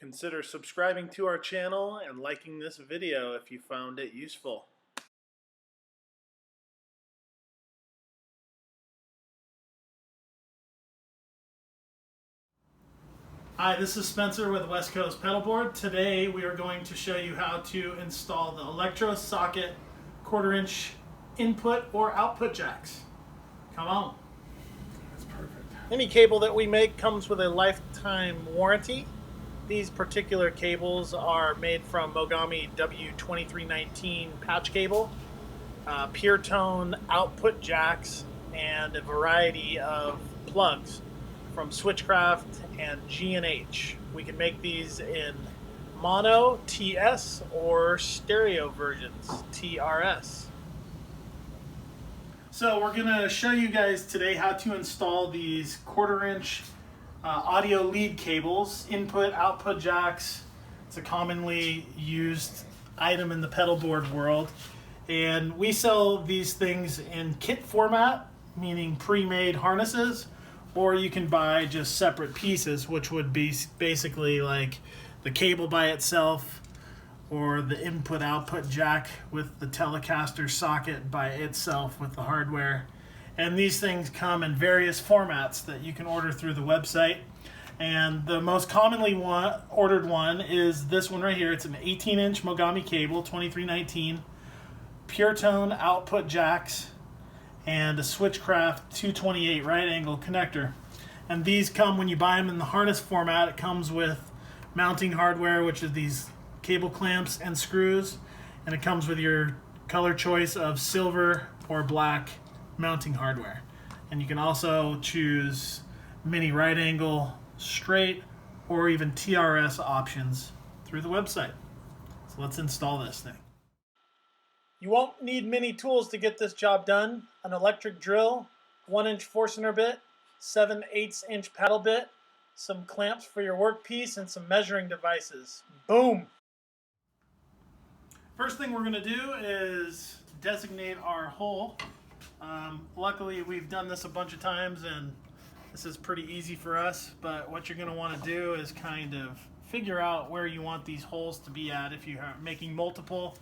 Consider subscribing to our channel and liking this video if you found it useful. Hi, this is Spencer with West Coast Pedalboard. Today we are going to show you how to install the electro socket 1/4 inch input or output jacks. Come on. That's perfect. Any cable that we make comes with a lifetime warranty. These particular cables are made from Mogami W2319 patch cable, pure tone output jacks, and a variety of plugs from Switchcraft and G&H. We can make these in mono, TS, or stereo versions, TRS. So we're gonna show you guys today how to install these 1/4 inch audio lead cables, input, output jacks. It's a commonly used item in the pedalboard world. And we sell these things in kit format, meaning pre-made harnesses, or you can buy just separate pieces, which would be basically like the cable by itself or the input-output jack with the Telecaster socket by itself with the hardware. And these things come in various formats that you can order through the website. And the most commonly ordered one is this one right here. It's an 18-inch Mogami cable, 2319, pure tone output jacks, and a Switchcraft 228 right angle connector. And these come, when you buy them in the harness format, it comes with mounting hardware, which is these cable clamps and screws, and it comes with your color choice of silver or black mounting hardware. And you can also choose mini right angle, straight, or even TRS options through the website. So let's install this thing. You won't need many tools to get this job done. An electric drill, 1-inch Forstner bit, 7/8" paddle bit, some clamps for your workpiece, and some measuring devices. Boom! First thing we're going to do is designate our hole. Luckily we've done this a bunch of times and this is pretty easy for us, but what you're going to want to do is kind of figure out where you want these holes to be at. If you are making multiple,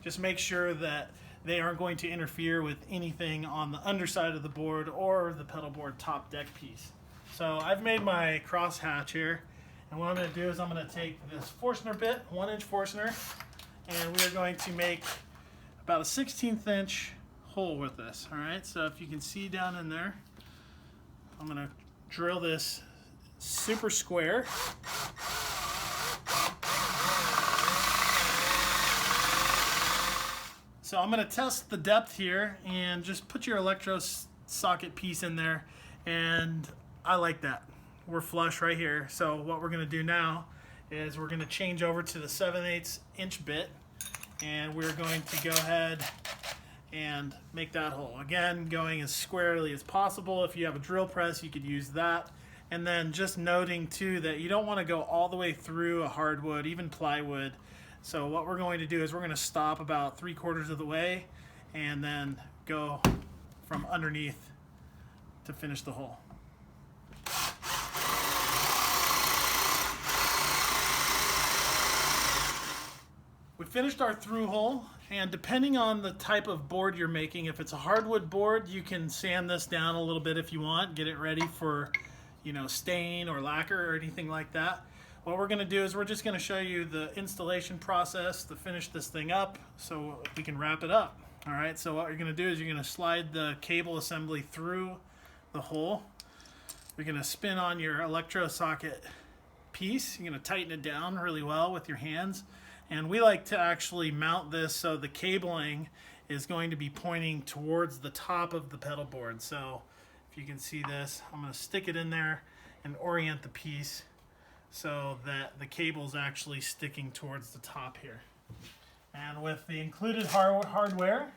just make sure that they aren't going to interfere with anything on the underside of the board or the pedalboard top deck piece. So I've made my crosshatch here, and what I'm going to do is I'm going to take this Forstner bit, 1-inch Forstner, and we are going to make about a 1/16 inch hole with this. All right, so if you can see down in there, I'm going to drill this super square. So I'm going to test the depth here and just put your electro socket piece in there, and I like that. We're flush right here. So what we're going to do now is we're going to change over to the 7/8" bit, and we're going to go ahead and make that hole. Again, going as squarely as possible. If you have a drill press, you could use that. And then just noting too that you don't want to go all the way through a hardwood, even plywood. So what we're going to do is we're going to stop about 3/4 of the way and then go from underneath to finish the hole. We finished our through hole, and depending on the type of board you're making, if it's a hardwood board, you can sand this down a little bit if you want, get it ready for, stain or lacquer or anything like that. What we're going to do is we're just going to show you the installation process to finish this thing up so we can wrap it up. All right, so what you're going to do is you're going to slide the cable assembly through the hole. You're going to spin on your electro socket piece. You're going to tighten it down really well with your hands. And we like to actually mount this so the cabling is going to be pointing towards the top of the pedal board. So if you can see this, I'm going to stick it in there and orient the piece so that the cable is actually sticking towards the top here. And with the included hardware,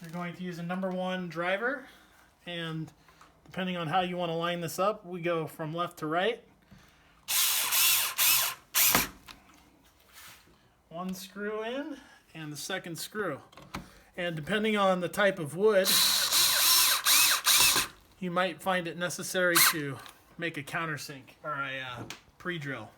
you're going to use a #1 driver, and depending on how you want to line this up, we go from left to right. One screw in and the second screw. And depending on the type of wood, you might find it necessary to make a countersink or a pre-drill.